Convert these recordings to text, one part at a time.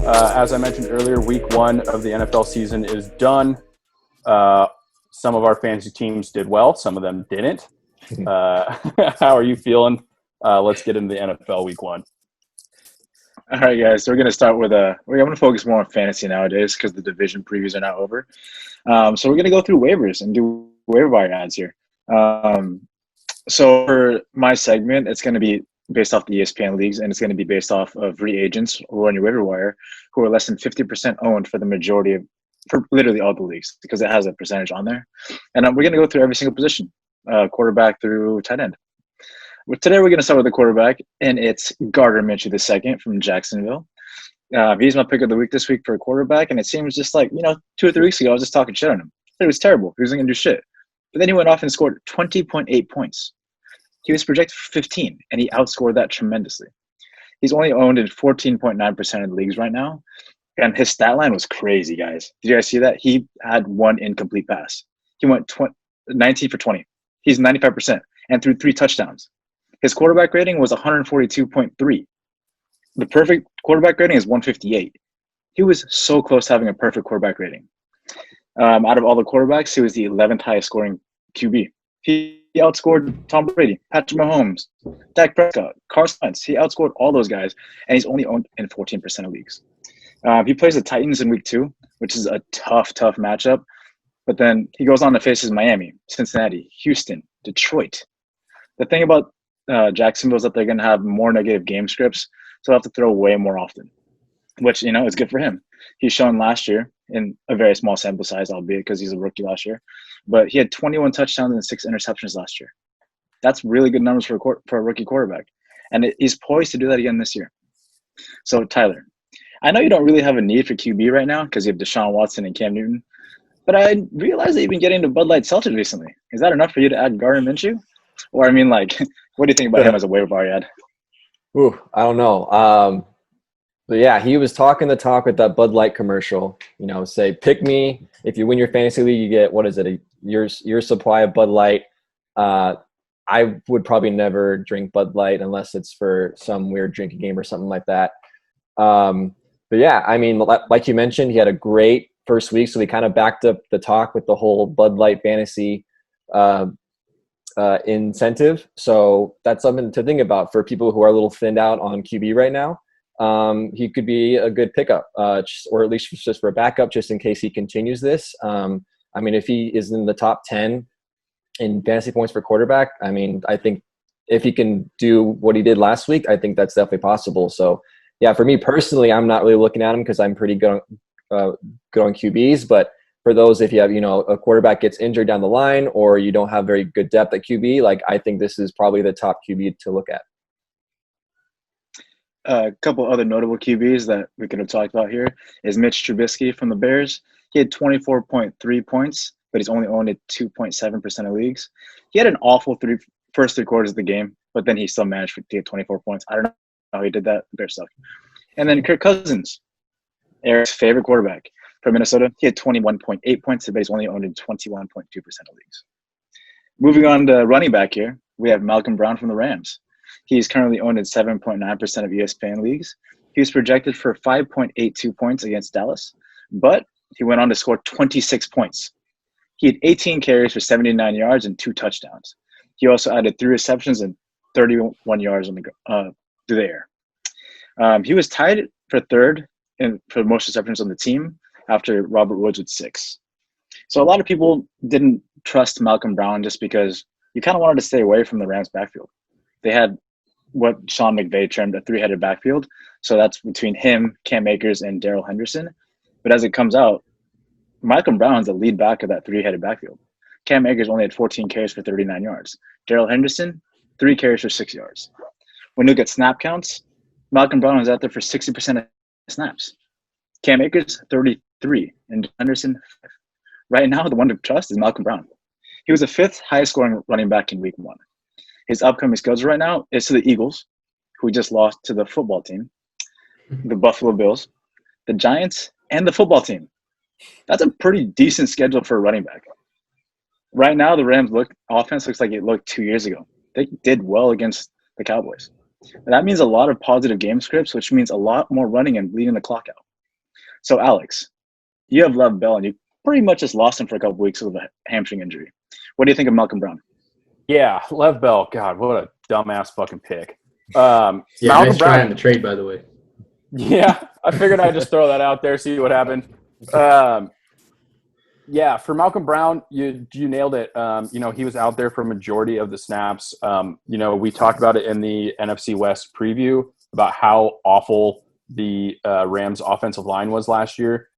As I mentioned earlier, week 1 of the NFL season is done. Some of our fantasy teams did well. Some of them didn't. How are you feeling? Let's get into the NFL week 1. All right, guys. So we're going to start with we're going to focus more on fantasy nowadays because the division previews are now over. So we're going to go through waivers and do waiver wire ads here. So for my segment, it's going to be based off the ESPN leagues, and it's going to be based off of free agents who are on your waiver wire who are less than 50% owned for the majority for literally all the leagues, because it has a percentage on there. And we're going to go through every single position, quarterback through tight end. Today we're going to start with the quarterback, and it's Gardner Minshew II from Jacksonville. He's my pick of the week this week for a quarterback, and it seems just like, 2 or 3 weeks ago I was just talking shit on him. It was terrible. He wasn't going to do shit. But then he went off and scored 20.8 points. He was projected for 15, and he outscored that tremendously. He's only owned in 14.9% of the leagues right now, and his stat line was crazy, guys. Did you guys see that? He had 1 incomplete pass. He went 19 for 20. He's 95% and threw 3 touchdowns. His quarterback rating was 142.3. The perfect quarterback rating is 158. He was so close to having a perfect quarterback rating. Out of all the quarterbacks, he was the 11th highest scoring QB. He outscored Tom Brady, Patrick Mahomes, Dak Prescott, Carson Wentz. He outscored all those guys, and he's only owned in 14% of leagues. He plays the Titans in week 2, which is a tough matchup. But then he goes on to face Miami, Cincinnati, Houston, Detroit. The thing about Jacksonville is that they're going to have more negative game scripts, so they'll have to throw way more often, which, is good for him. He's shown last year in a very small sample size, albeit because he's a rookie last year, but he had 21 touchdowns and 6 interceptions last year. That's really good numbers for a rookie quarterback, and he's poised to do that again this year. So, Tyler, I know you don't really have a need for QB right now because you have Deshaun Watson and Cam Newton, but I realized that you've been getting into Bud Light Seltzer recently. Is that enough for you to add Gardner Minshew? Or, what do you think about him as a waiver wire ad? Ooh, I don't know. But yeah, he was talking the talk with that Bud Light commercial. Say, pick me. If you win your fantasy league, you get, a year's supply of Bud Light. I would probably never drink Bud Light unless it's for some weird drinking game or something like that. But yeah, like you mentioned, he had a great first week, so he kind of backed up the talk with the whole Bud Light fantasy incentive. So that's something to think about for people who are a little thinned out on QB right now. He could be a good pickup, or at least just for a backup, just in case he continues this. If he is in the top 10 in fantasy points for quarterback, I think if he can do what he did last week, I think that's definitely possible. So yeah, for me personally, I'm not really looking at him because I'm pretty good on QBs, but for those, if you have, a quarterback gets injured down the line or you don't have very good depth at QB, I think this is probably the top QB to look at. A couple other notable QBs that we could have talked about here is Mitch Trubisky from the Bears. He had 24.3 points, but he's only owned at 2.7% of leagues. He had an awful first 3 quarters of the game, but then he still managed to get 24 points. I don't know how he did that. Bears suck. And then Kirk Cousins, Eric's favorite quarterback from Minnesota. He had 21.8 points, but he's only owned in 21.2% of leagues. Moving on to running back here, we have Malcolm Brown from the Rams. He's currently owned in 7.9% of ESPN leagues. He was projected for 5.82 points against Dallas, but he went on to score 26 points. He had 18 carries for 79 yards and 2 touchdowns. He also added 3 receptions and 31 yards through the air. He was tied for third for most receptions on the team after Robert Woods with 6. So a lot of people didn't trust Malcolm Brown just because you kind of wanted to stay away from the Rams' backfield. They had what Sean McVay termed a 3-headed backfield. So that's between him, Cam Akers, and Darrell Henderson. But as it comes out, Malcolm Brown's the lead back of that 3-headed backfield. Cam Akers only had 14 carries for 39 yards. Darrell Henderson, 3 carries for 6 yards. When you look at snap counts, Malcolm Brown was out there for 60% of snaps. Cam Akers, 33, and Henderson, 5. Right now, the one to trust is Malcolm Brown. He was the 5th highest scoring running back in week 1. His upcoming schedule right now is to the Eagles, who just lost to the football team, the Buffalo Bills, the Giants, and the football team. That's a pretty decent schedule for a running back. Right now, the Rams offense looks like it looked 2 years ago. They did well against the Cowboys. And that means a lot of positive game scripts, which means a lot more running and bleeding the clock out. So, Alex, you have Lev Bell, and you pretty much just lost him for a couple weeks with a hamstring injury. What do you think of Malcolm Brown? Yeah, Lev Bell. God, what a dumbass fucking pick. Yeah, Malcolm nice try Brown. on the trade, by the way. Yeah, I figured I'd just throw that out there, see what happened. Yeah, for Malcolm Brown, you nailed it. He was out there for a majority of the snaps. We talked about it in the NFC West preview about how awful the Rams' offensive line was last year.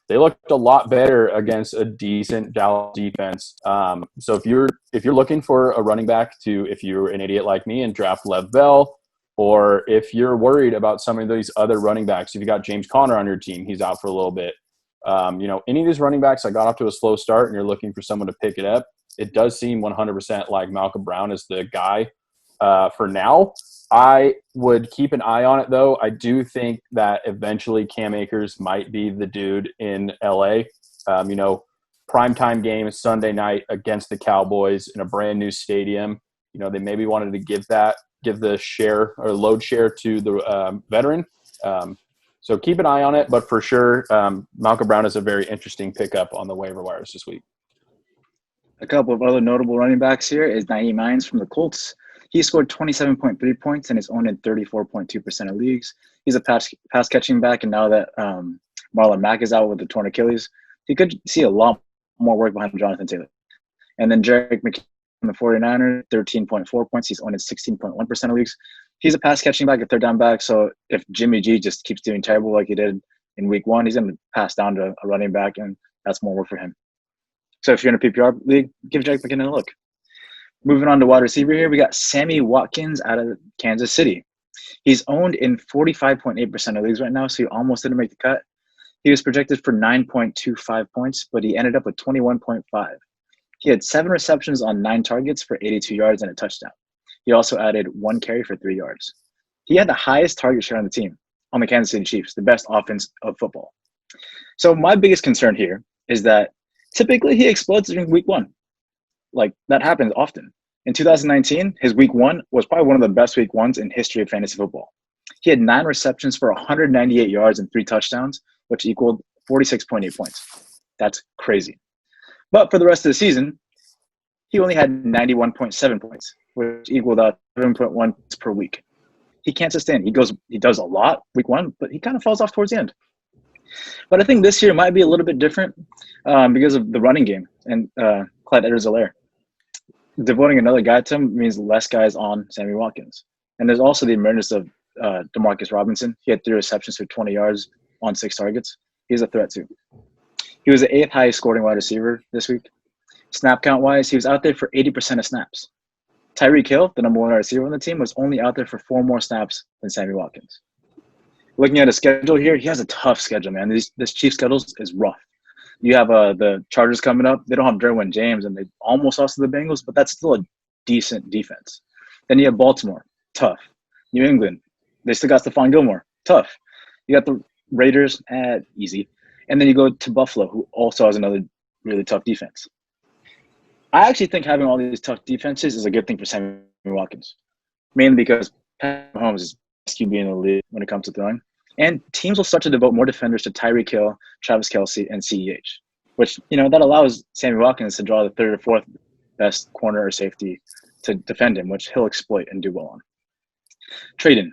They looked a lot better against a decent Dallas defense. So if you're looking for a running back if you're an idiot like me and draft Lev Bell, or if you're worried about some of these other running backs, if you got James Conner on your team, he's out for a little bit. Any of these running backs that got off to a slow start and you're looking for someone to pick it up, it does seem 100% like Malcolm Brown is the guy for now. I would keep an eye on it, though. I do think that eventually Cam Akers might be the dude in LA. Primetime game is Sunday night against the Cowboys in a brand new stadium. They maybe wanted to give the share or load share to the veteran. So keep an eye on it, but for sure, Malcolm Brown is a very interesting pickup on the waiver wires this week. A couple of other notable running backs here is Nyheim Hines from the Colts. He scored 27.3 points and is owned in 34.2% of leagues. He's a pass catching back, and now that Marlon Mack is out with the torn Achilles, he could see a lot more work behind Jonathan Taylor. And then Jerick McKinnon from the 49ers, 13.4 points. He's owned in 16.1% of leagues. He's a pass catching back, a third down back. So if Jimmy G just keeps doing terrible like he did in week 1, he's going to pass down to a running back, and that's more work for him. So if you're in a PPR league, give Jerick McKinnon a look. Moving on to wide receiver here, we got Sammy Watkins out of Kansas City. He's owned in 45.8% of leagues right now, so he almost didn't make the cut. He was projected for 9.25 points, but he ended up with 21.5. He had 7 receptions on 9 targets for 82 yards and a touchdown. He also added 1 carry for 3 yards. He had the highest target share on the team, on the Kansas City Chiefs, the best offense of football. So my biggest concern here is that typically he explodes during week 1. Like, that happens often. In 2019, his week 1 was probably one of the best week 1s in history of fantasy football. He had 9 receptions for 198 yards and 3 touchdowns, which equaled 46.8 points. That's crazy. But for the rest of the season, he only had 91.7 points, which equaled 7.1 per week. He can't sustain. He does a lot week 1, but he kind of falls off towards the end. But I think this year might be a little bit different because of the running game and Clyde Edwards-Helaire. Devoting another guy to him means less guys on Sammy Watkins. And there's also the emergence of Demarcus Robinson. He had 3 receptions for 20 yards on 6 targets. He's a threat too. He was the 8th highest scoring wide receiver this week. Snap count-wise, he was out there for 80% of snaps. Tyreek Hill, the number 1 wide receiver on the team, was only out there for 4 more snaps than Sammy Watkins. Looking at his schedule here, he has a tough schedule, man. This Chiefs schedule is rough. You have the Chargers coming up. They don't have Derwin James, and they almost lost to the Bengals, but that's still a decent defense. Then you have Baltimore, tough. New England, they still got Stephon Gilmore, tough. You got the Raiders, easy. And then you go to Buffalo, who also has another really tough defense. I actually think having all these tough defenses is a good thing for Sammy Watkins, mainly because Patrick Mahomes is best QB in the league when it comes to throwing. And teams will start to devote more defenders to Tyreek Hill, Travis Kelce, and CEH, which, that allows Sammy Watkins to draw the 3rd or 4th best corner or safety to defend him, which he'll exploit and do well on. Trade-in.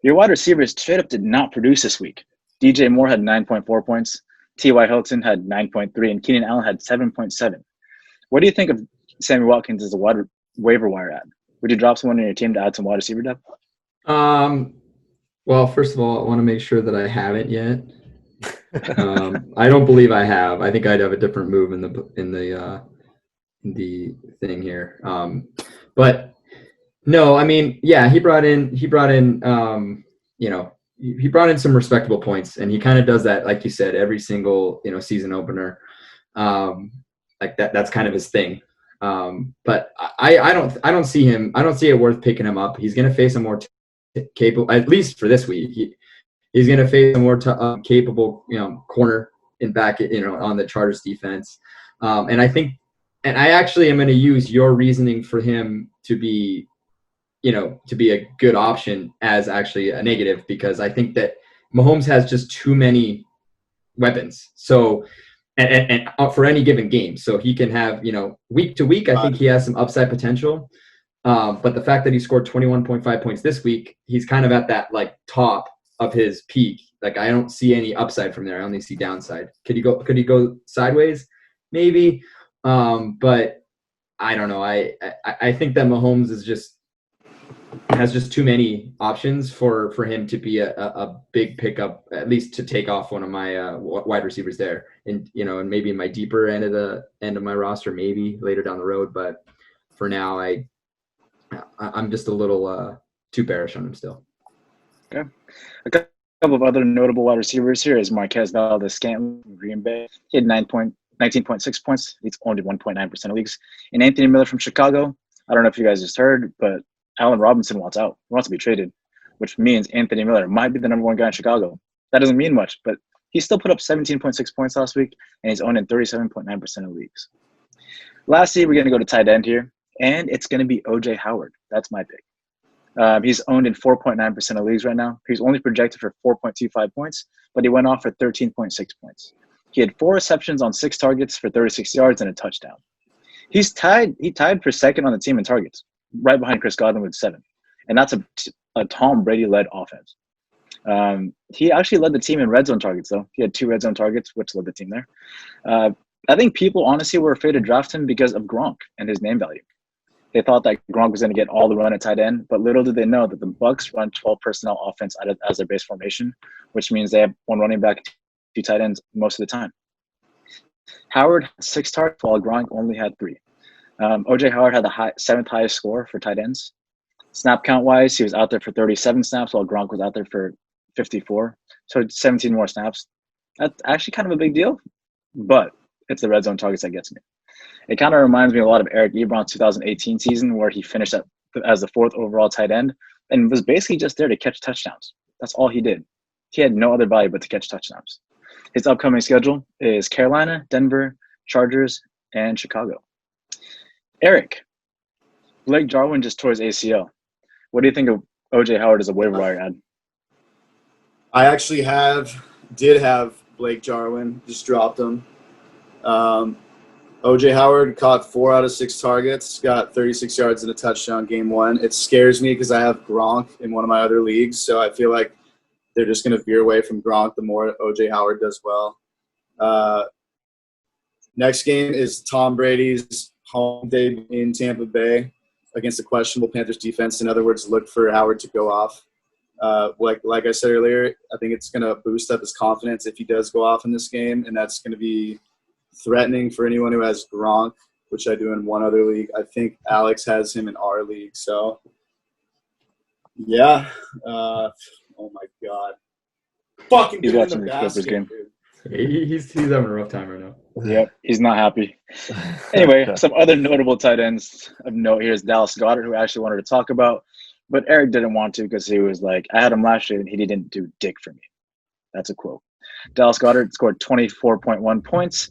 Your wide receivers straight up did not produce this week. DJ Moore had 9.4 points, T.Y. Hilton had 9.3, and Keenan Allen had 7.7. What do you think of Sammy Watkins as a waiver wire ad? Would you drop someone in your team to add some wide receiver depth? Well, first of all, I want to make sure that I haven't yet. I don't believe I have. I think I'd have a different move in the thing here. But no, I mean, yeah, he brought in he brought in some respectable points, and he kind of does that, like you said, every single season opener. Like that's kind of his thing. But I don't see it worth picking him up. He's going to face a more capable, at least for this week. He's going to face a more capable, corner in back, on the Chargers defense. And I actually am going to use your reasoning for him to be a good option as actually a negative, because I think that Mahomes has just too many weapons. So, and for any given game. So he can have, week to week, I think he has some upside potential. But the fact that he scored 21.5 points this week, he's kind of at that like top of his peak. Like I don't see any upside from there. I only see downside. Could he go sideways? Maybe. But I don't know. I think that Mahomes has just too many options for him to be a big pickup, at least to take off one of my wide receivers there, and and maybe in my deeper end of my roster, maybe later down the road. But for now, I'm just a little too bearish on him still. Okay. A couple of other notable wide receivers here is Marquez Valdez-Scantling from Green Bay. He had 19.6 points. He's owned in 1.9% of leagues. And Anthony Miller from Chicago. I don't know if you guys just heard, but Allen Robinson wants out. He wants to be traded, which means Anthony Miller might be the number one guy in Chicago. That doesn't mean much, but he still put up 17.6 points last week, and he's owned in 37.9% of leagues. Lastly, we're going to go to tight end here, and it's going to be O.J. Howard. That's my pick. He's owned in 4.9% of leagues right now. He's only projected for 4.25 points, but he went off for 13.6 points. He had 4 receptions on 6 targets for 36 yards and a touchdown. He tied for second on the team in targets, right behind Chris Godwin with 7. And that's a Tom Brady-led offense. He actually led the team in red zone targets, though. He had 2 red zone targets, which led the team there. I think people honestly were afraid to draft him because of Gronk and his name value. They thought that Gronk was going to get all the run at tight end, but little did they know that the Bucs run 12 personnel offense as their base formation, which means they have 1 running back, 2 tight ends most of the time. Howard had 6 targets while Gronk only had 3. O.J. Howard had the 7th highest score for tight ends. Snap count-wise, he was out there for 37 snaps while Gronk was out there for 54. So 17 more snaps. That's actually kind of a big deal, but it's the red zone targets that gets me. It kind of reminds me a lot of Eric Ebron's 2018 season where he finished as the 4th overall tight end and was basically just there to catch touchdowns. That's all he did. He had no other value but to catch touchdowns. His upcoming schedule is Carolina, Denver, Chargers, and Chicago. Eric, Blake Jarwin just tore his ACL. What do you think of O.J. Howard as a waiver wire ad? I actually did have Blake Jarwin, just dropped him. O.J. Howard caught 4 out of 6 targets, got 36 yards and a touchdown game 1. It scares me because I have Gronk in one of my other leagues, so I feel like they're just going to veer away from Gronk the more O.J. Howard does well. Next game is Tom Brady's home debut in Tampa Bay against a questionable Panthers defense. In other words, look for Howard to go off. Like I said earlier, I think it's going to boost up his confidence if he does go off in this game, and that's going to be threatening for anyone who has Gronk, which I do in one other league. I think Alex has him in our league. So, yeah. Oh, my God. Fucking He's doing watching the the Clippers basket, game. dude. He's having a rough time right now. Yep, he's not happy. Anyway, some other notable tight ends of note here is Dallas Goedert, who I actually wanted to talk about, but Eric didn't want to because he was like, I had him last year and he didn't do dick for me. That's a quote. Dallas Goedert scored 24.1 points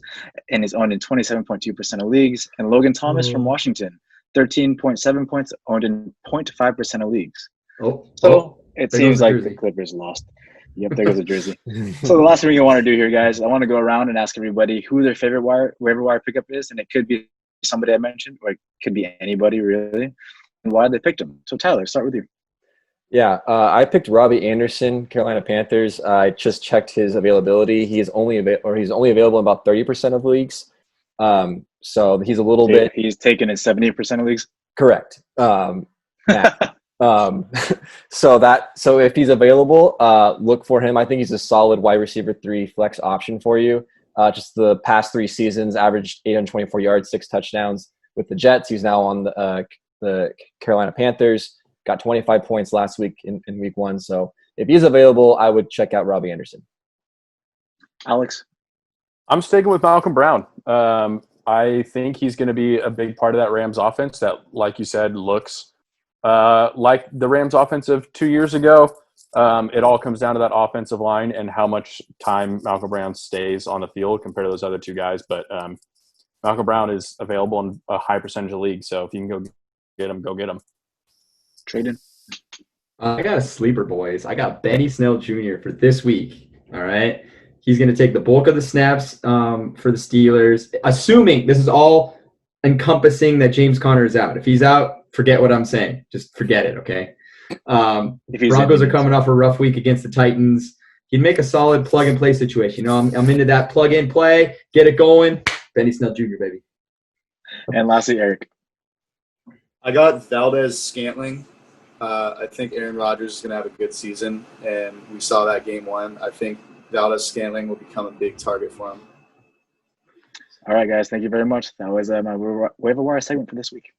and is owned in 27.2% of leagues. And Logan Thomas from Washington, 13.7 points, owned in 0.5% of leagues. It seems like the Clippers lost. Yep, there goes the jersey. So the last thing you want to do here, guys, I want to go around and ask everybody who their favorite waiver wire pickup is, and it could be somebody I mentioned, or it could be anybody really, and why they picked him. So Tyler, start with you. Yeah, I picked Robbie Anderson, Carolina Panthers. I just checked his availability. He's only available in about 30% of leagues. So he's a little bit. He's taken in 70% of leagues. Correct. So if he's available, look for him. I think he's a solid wide receiver 3 flex option for you. Just the past 3 seasons, averaged 824 yards, 6 touchdowns with the Jets. He's now on the Carolina Panthers. Got 25 points last week in week 1. So if he's available, I would check out Robbie Anderson. Alex? I'm sticking with Malcolm Brown. I think he's going to be a big part of that Rams offense that, like you said, looks like the Rams offense of 2 years ago. It all comes down to that offensive line and how much time Malcolm Brown stays on the field compared to those other 2 guys. But Malcolm Brown is available in a high percentage of leagues. So if you can go get him, go get him. Traded. I got a sleeper, boys. I got Benny Snell Jr. for this week. All right. He's going to take the bulk of the snaps for the Steelers, assuming this is all encompassing that James Conner is out. If he's out, forget what I'm saying. Just forget it, okay? Broncos are coming off a rough week against the Titans. He'd make a solid plug-and-play situation. I'm into that plug-and-play, get it going. Benny Snell Jr., baby. And lastly, Eric. I got Valdez-Scantling. I think Aaron Rodgers is going to have a good season, and we saw that game one. I think Valdez-Scantling will become a big target for him. All right, guys. Thank you very much. That was my waiver wire segment for this week.